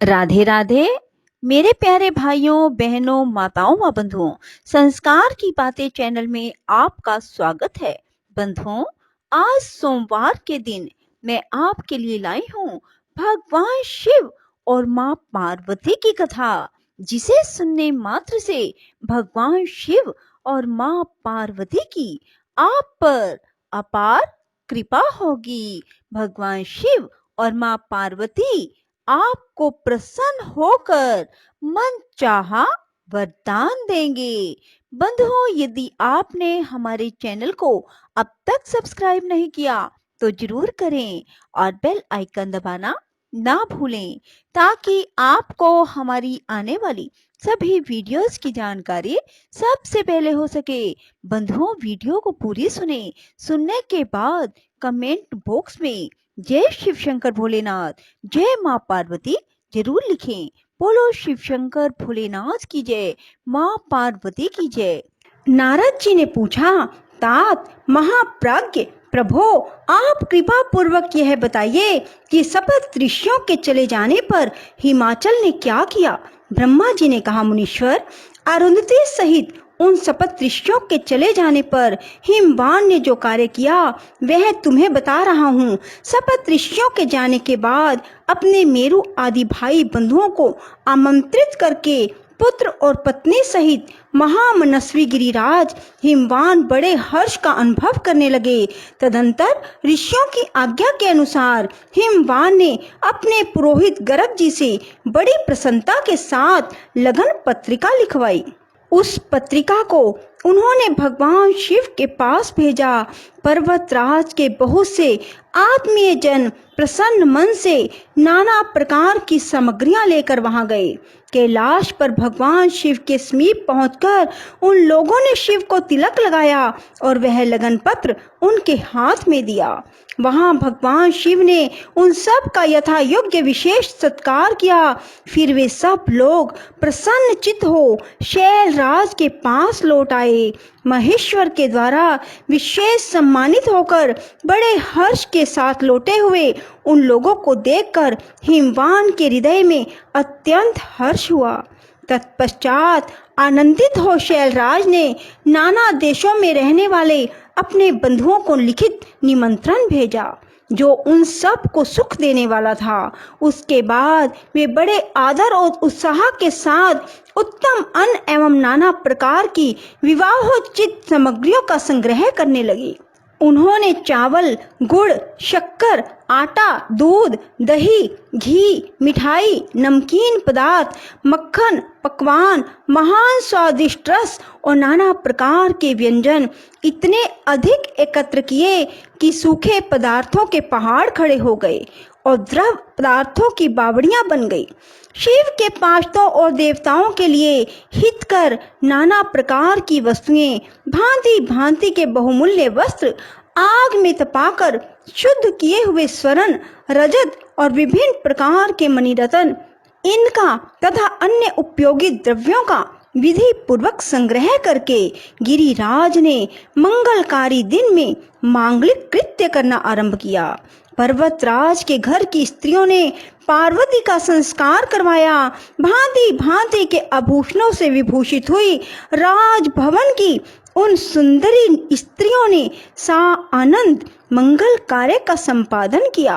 राधे राधे। मेरे प्यारे भाइयों बहनों माताओं व बंधुओं, संस्कार की बातें चैनल में आपका स्वागत है। बंधुओं, आज सोमवार के दिन मैं आपके लिए लाई हूँ भगवान शिव और माँ पार्वती की कथा, जिसे सुनने मात्र से भगवान शिव और माँ पार्वती की आप पर अपार कृपा होगी। भगवान शिव और माँ पार्वती आपको प्रसन्न होकर मन चाहा वरदान देंगे। बंधुओं, यदि आपने हमारे चैनल को अब तक सब्सक्राइब नहीं किया तो जरूर करें और बेल आइकन दबाना ना भूलें, ताकि आपको हमारी आने वाली सभी वीडियोस की जानकारी सबसे पहले हो सके। बंधुओं, वीडियो को पूरी सुनने के बाद कमेंट बॉक्स में जय शिव शंकर भोलेनाथ, जय माँ पार्वती जरूर लिखें। बोलो शिव शंकर भोलेनाथ की जय, माँ पार्वती की जय। नारद जी ने पूछा, तात महाप्राज्ञ प्रभो, आप कृपा पूर्वक यह बताइए कि सप्त ऋषियों के चले जाने पर हिमाचल ने क्या किया। ब्रह्मा जी ने कहा, मुनीश्वर, अरुंधति सहित उन सप्त ऋषियों के चले जाने पर हिमवान ने जो कार्य किया वह तुम्हें बता रहा हूँ। सप्त ऋषियों के जाने के बाद अपने मेरु आदि भाई बंधुओं को आमंत्रित करके पुत्र और पत्नी सहित महामनस्वी गिरिराज हिमवान बड़े हर्ष का अनुभव करने लगे। तदंतर ऋषियों की आज्ञा के अनुसार हिमवान ने अपने पुरोहित गर्ग जी से बड़ी प्रसन्नता के साथ लगन पत्रिका लिखवाई। उस पत्रिका को उन्होंने भगवान शिव के पास भेजा। पर्वतराज के बहुत से आत्मीय जन प्रसन्न मन से नाना प्रकार की सामग्रियां लेकर वहां गए। कैलाश पर भगवान शिव के समीप पहुंचकर उन लोगों ने शिव को तिलक लगाया और वह लगन पत्र उनके हाथ में दिया। वहां भगवान शिव ने उन सब का यथा योग्य विशेष सत्कार किया। फिर वे सब लोग प्रसन्न चित्त हो शैलराज के पास लौट आए। महेश्वर के द्वारा विशेष सम्मानित होकर बड़े हर्ष के साथ लौटे हुए उन लोगों को देखकर हिमवान के हृदय में अत्यंत हर्ष हुआ। तत्पश्चात आनंदित हो शैलराज ने नाना देशों में रहने वाले अपने बंधुओं को लिखित निमंत्रण भेजा, जो उन सब को सुख देने वाला था। उसके बाद वे बड़े आदर और उत्साह के साथ उत्तम अन्न एवं नाना प्रकार की विवाहोचित सामग्रियों का संग्रह करने लगे। उन्होंने चावल, गुड़, शक्कर, आटा, दूध, दही, घी, मिठाई, नमकीन पदार्थ, मक्खन, पकवान, महान स्वादिष्ट रस और नाना प्रकार के व्यंजन इतने अधिक एकत्र किए कि सूखे पदार्थों के पहाड़ खड़े हो गए और द्रव पदार्थों की बावड़ियां बन गई। शिव के पार्षदों और देवताओं के लिए हितकर नाना प्रकार की वस्तुएं, भांति भांति के बहुमूल्य वस्त्र, आग में तपाकर शुद्ध किए हुए स्वर्ण, रजत और विभिन्न प्रकार के मणिरत्न, इनका तथा अन्य उपयोगी द्रव्यों का विधि पूर्वक संग्रह करके गिरिराज ने मंगलकारी दिन में मांगलिक कृत्य करना आरंभ किया। पर्वतराज के घर की स्त्रियों ने पार्वती का संस्कार करवाया। भांति भांति के आभूषणों से विभूषित हुई राजभवन की उन सुंदरी स्त्रियों ने सा आनंद मंगल कार्य का संपादन किया।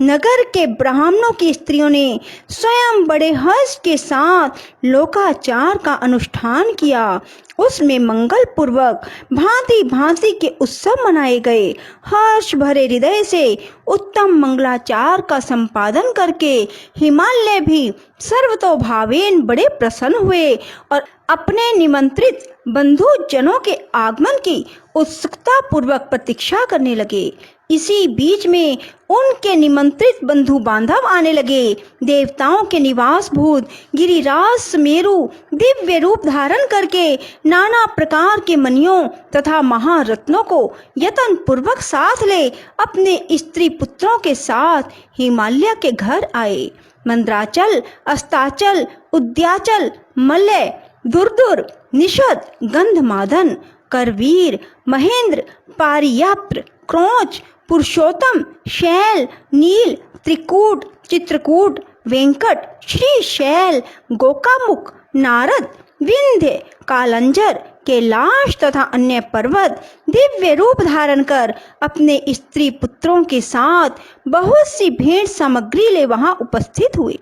नगर के ब्राह्मणों की स्त्रियों ने स्वयं बड़े हर्ष के साथ लोकाचार का अनुष्ठान किया। उसमें मंगल पूर्वक भांति भांति के उत्सव मनाए गए। हर्ष भरे हृदय से उत्तम मंगलाचार का संपादन करके हिमालय भी सर्वतोभावेन बड़े प्रसन्न हुए और अपने निमंत्रित बंधु जनों के आगमन की उत्सुकता पूर्वक प्रतीक्षा करने लगे। इसी बीच में उनके निमंत्रित बंधु बांधव आने लगे। देवताओं के निवास भूत गिरिराज सुमेरु दिव्य रूप धारण करके नाना प्रकार के मणियों तथा महारत्नों को यत्न पूर्वक साथ ले अपने स्त्री पुत्रों के साथ हिमालय के घर आए। मंद्राचल, अस्ताचल, उद्याचल, मलय, दुर्दुर, निषद, गंधमादन, करवीर, महेंद्र, पारियाप्र, क्रोच, पुरुषोत्तम, शैल, नील, त्रिकूट, चित्रकूट, वेंकट, श्रीशैल, गोकामुख, नारद, विंध्य, कालंजर, कैलाश तथा अन्य पर्वत दिव्य रूप धारण कर अपने स्त्री पुत्रों के साथ बहुत सी भेंट सामग्री ले वहां उपस्थित हुए।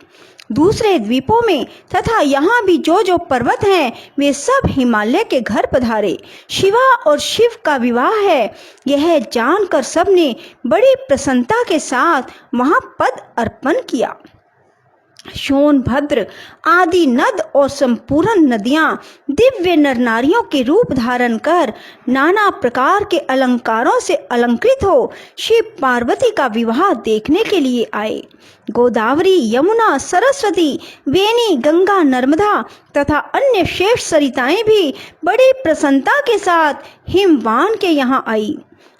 दूसरे द्वीपों में तथा यहाँ भी जो जो पर्वत हैं वे सब हिमालय के घर पधारे। शिवा और शिव का विवाह है यह जानकर सबने बड़ी प्रसन्नता के साथ वहां पद अर्पण किया। सोनभद्र आदि नद और संपूर्ण नदियां दिव्य नर नारियों के रूप धारण कर नाना प्रकार के अलंकारों से अलंकृत हो शिव पार्वती का विवाह देखने के लिए आए। गोदावरी, यमुना, सरस्वती, वेणी, गंगा, नर्मदा तथा अन्य शेष सरिताएं भी बड़ी प्रसन्नता के साथ हिमवान के यहाँ आई।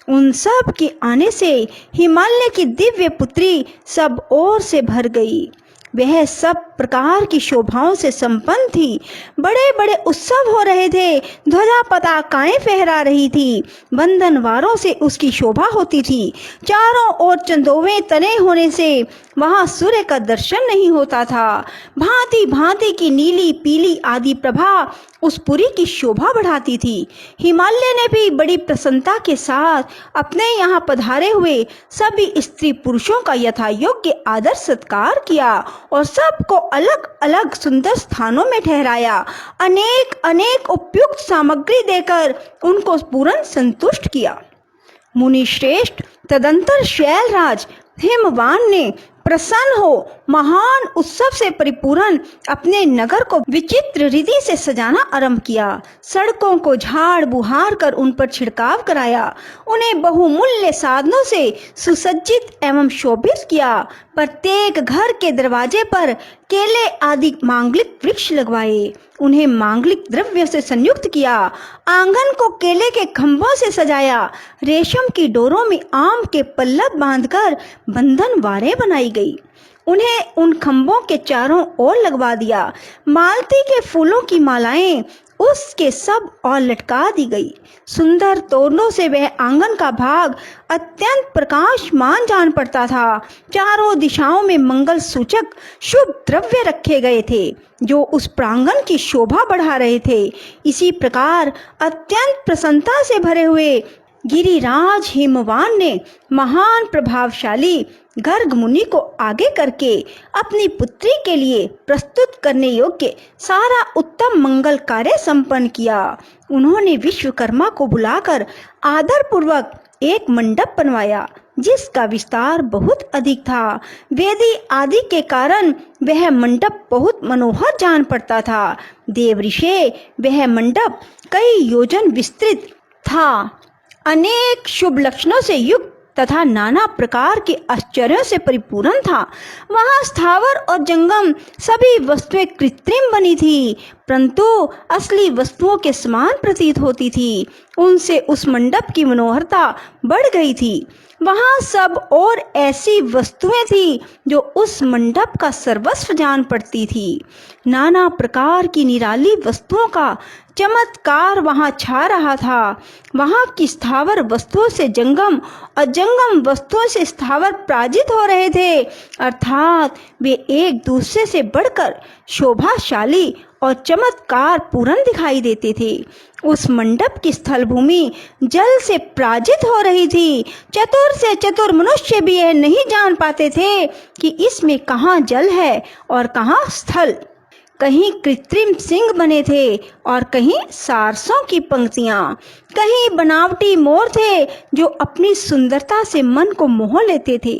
उन सब के आने से हिमालय की दिव्य पुत्री सब ओर से भर गई। वह सब प्रकार की शोभाओं से संपन्न थी। बड़े बड़े उत्सव हो रहे थे, ध्वजा पताकाएं फहरा रही थी, बंधनवारों से उसकी शोभा होती थी। चारों ओर चंदोवे तने होने से वहां सूर्य का दर्शन नहीं होता था। भांति भांति की नीली, पीली आदि प्रभा उस पुरी की शोभा बढ़ाती थी। हिमालय ने भी बड़ी प्रसन्नता के साथ अपने यहाँ पधारे हुए सभी स्त्री पुरुषों का यथा योग्य आदर सत्कार किया और सबको अलग अलग सुंदर स्थानों में ठहराया। अनेक अनेक उपयुक्त सामग्री देकर उनको पूर्ण संतुष्ट किया। मुनि श्रेष्ठ तदंतर शैलराज हिमवान ने प्रसन्न हो महान उत्सव से परिपूर्ण अपने नगर को विचित्र रीति से सजाना आरंभ किया। सड़कों को झाड़ बुहार कर उन पर छिड़काव कराया, उन्हें बहुमूल्य साधनों से सुसज्जित एवं शोभित किया। प्रत्येक घर के दरवाजे पर केले आदि मांगलिक वृक्ष लगवाए, उन्हें मांगलिक द्रव्य से संयुक्त किया। आंगन को केले के खंभों से सजाया, रेशम की डोरों में आम के पल्लव बांधकर बंधन वारें बनाई गई, उन्हें उन खंभों के चारों ओर लगवा दिया। मालती के फूलों की मालाएं उसके सब और लटका दी गई। सुंदर तोरणों से वह आंगन का भाग अत्यंत प्रकाशमान जान पड़ता था। चारों दिशाओं में मंगल सूचक शुभ द्रव्य रखे गए थे जो उस प्रांगण की शोभा बढ़ा रहे थे। इसी प्रकार अत्यंत प्रसन्नता से भरे हुए गिरिराज हिमवान ने महान प्रभावशाली गर्ग मुनि को आगे करके अपनी पुत्री के लिए प्रस्तुत करने योग्य सारा उत्तम मंगल कार्य संपन्न किया। उन्होंने विश्वकर्मा को बुलाकर आदर पूर्वक एक मंडप बनवाया जिसका विस्तार बहुत अधिक था। वेदी आदि के कारण वह मंडप बहुत मनोहर जान पड़ता था। देवऋषि वह मंडप कई योजन विस्तृत था, अनेक शुभ लक्षणों से युक्त तथा नाना प्रकार के आश्चर्यों से परिपूर्ण था। वहां स्थावर और जंगम सभी वस्तुएं कृत्रिम बनी थी, परंतु असली वस्तुओं के समान प्रतीत होती थी। उनसे उस मंडप की मनोहरता बढ़ गई थी। वहां सब और ऐसी वस्तुएं थी जो उस मंडप का सर्वस्व जान पड़ती थी। नाना प्रकार की निराली वस्तुओं का चमत्कार वहां छा रहा था। वहां की स्थावर वस्तुओं से जंगम और जंगम वस्तुओं से स्थावर पराजित हो रहे थे, अर्थात वे एक दूसरे से बढ़कर शोभाशाली और चमत्कार पूर्ण दिखाई देते थे। उस मंडप की स्थल भूमि जल से पराजित हो रही थी। चतुर से चतुर मनुष्य भी यह नहीं जान पाते थे कि इसमें कहाँ जल है और कहाँ स्थल। कहीं कृत्रिम सिंह बने थे और कहीं सारसों की पंक्तियां, कहीं बनावटी मोर थे जो अपनी सुंदरता से मन को मोह लेते थे,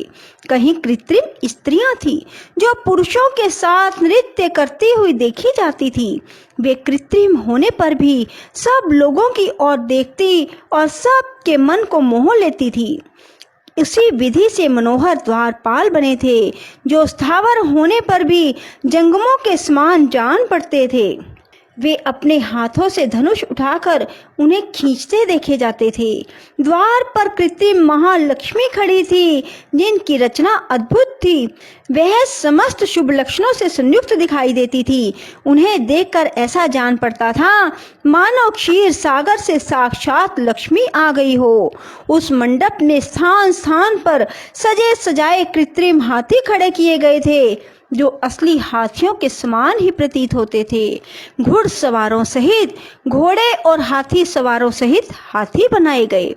कहीं कृत्रिम स्त्रियां थीं जो पुरुषों के साथ नृत्य करती हुई देखी जाती थी। वे कृत्रिम होने पर भी सब लोगों की ओर देखती और सब के मन को मोह लेती थी। इसी विधि से मनोहर द्वारपाल बने थे जो स्थावर होने पर भी जंगमों के समान जान पड़ते थे। वे अपने हाथों से धनुष उठाकर उन्हें खींचते देखे जाते थे। द्वार पर कृत्रिम महालक्ष्मी खड़ी थी जिनकी रचना अद्भुत थी। वह समस्त शुभ लक्षणों से संयुक्त दिखाई देती थी। उन्हें देखकर ऐसा जान पड़ता था मानो क्षीर सागर से साक्षात लक्ष्मी आ गई हो। उस मंडप में स्थान स्थान पर सजे सजाए कृत्रिम हाथी खड़े किए गए थे। जो असली हाथियों के समान ही प्रतीत होते थे। घुड़सवारों सहित घोड़े और हाथी सवारों सहित हाथी बनाए गए।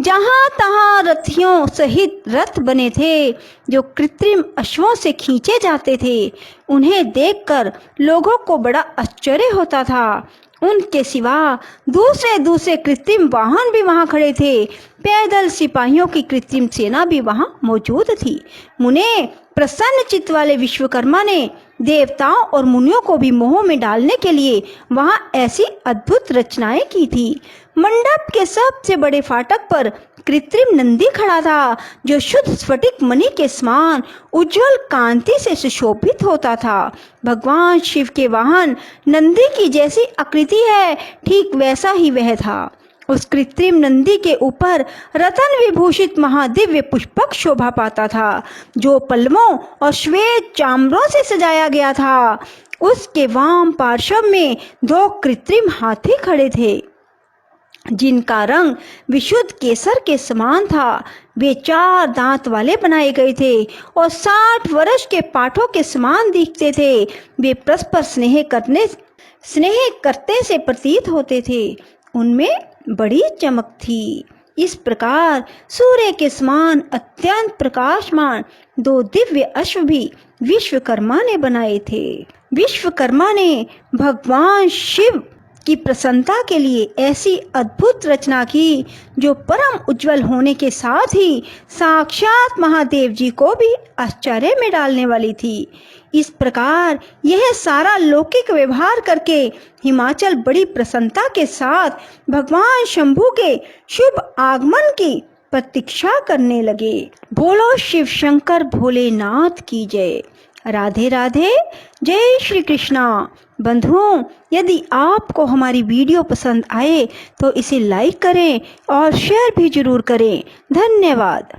जहां तहां रथियों सहित रथ बने थे जो कृत्रिम अश्वों से खींचे जाते थे। उन्हें देखकर लोगों को बड़ा आश्चर्य होता था। उनके सिवा दूसरे कृत्रिम वाहन भी वहां खड़े थे। पैदल सिपाहियों की कृत्रिम सेना भी वहां मौजूद थी। मुने प्रसन्न चित्त वाले विश्वकर्मा ने देवताओं और मुनियों को भी मोह में डालने के लिए वहां ऐसी अद्भुत रचनाएं की थी। मंडप के सबसे बड़े फाटक पर कृत्रिम नंदी खड़ा था जो शुद्ध स्फटिक मणि के समान उज्जवल कांति से सुशोभित होता था। भगवान शिव के वाहन नंदी की जैसी आकृति है ठीक वैसा ही वह था। उस कृत्रिम नंदी के ऊपर रतन विभूषित महादिव्य पुष्पक शोभा पाता था जो पल्लवों और श्वेत चामरों से सजाया गया था। उसके वाम पार्श्व में 2 कृत्रिम हाथी खड़े थे जिनका रंग विशुद्ध केसर के समान था। वे 4 दांत वाले बनाए गए थे और 60 वर्ष के पाठों के समान दिखते थे। वे परस्पर स्नेह करते से प्रतीत होते थे। उनमें बड़ी चमक थी। इस प्रकार सूर्य के समान अत्यंत प्रकाशमान 2 दिव्य अश्व भी विश्वकर्मा ने बनाए थे। विश्वकर्मा ने भगवान शिव की प्रसन्नता के लिए ऐसी अद्भुत रचना की जो परम उज्जवल होने के साथ ही साक्षात महादेव जी को भी आश्चर्य में डालने वाली थी। इस प्रकार यह सारा लौकिक व्यवहार करके हिमाचल बड़ी प्रसन्नता के साथ भगवान शंभू के शुभ आगमन की प्रतीक्षा करने लगे। बोलो शिव शंकर भोलेनाथ की जय। राधे राधे। जय श्री कृष्णा। बंधुओं, यदि आपको हमारी वीडियो पसंद आए तो इसे लाइक करें और शेयर भी जरूर करें। धन्यवाद।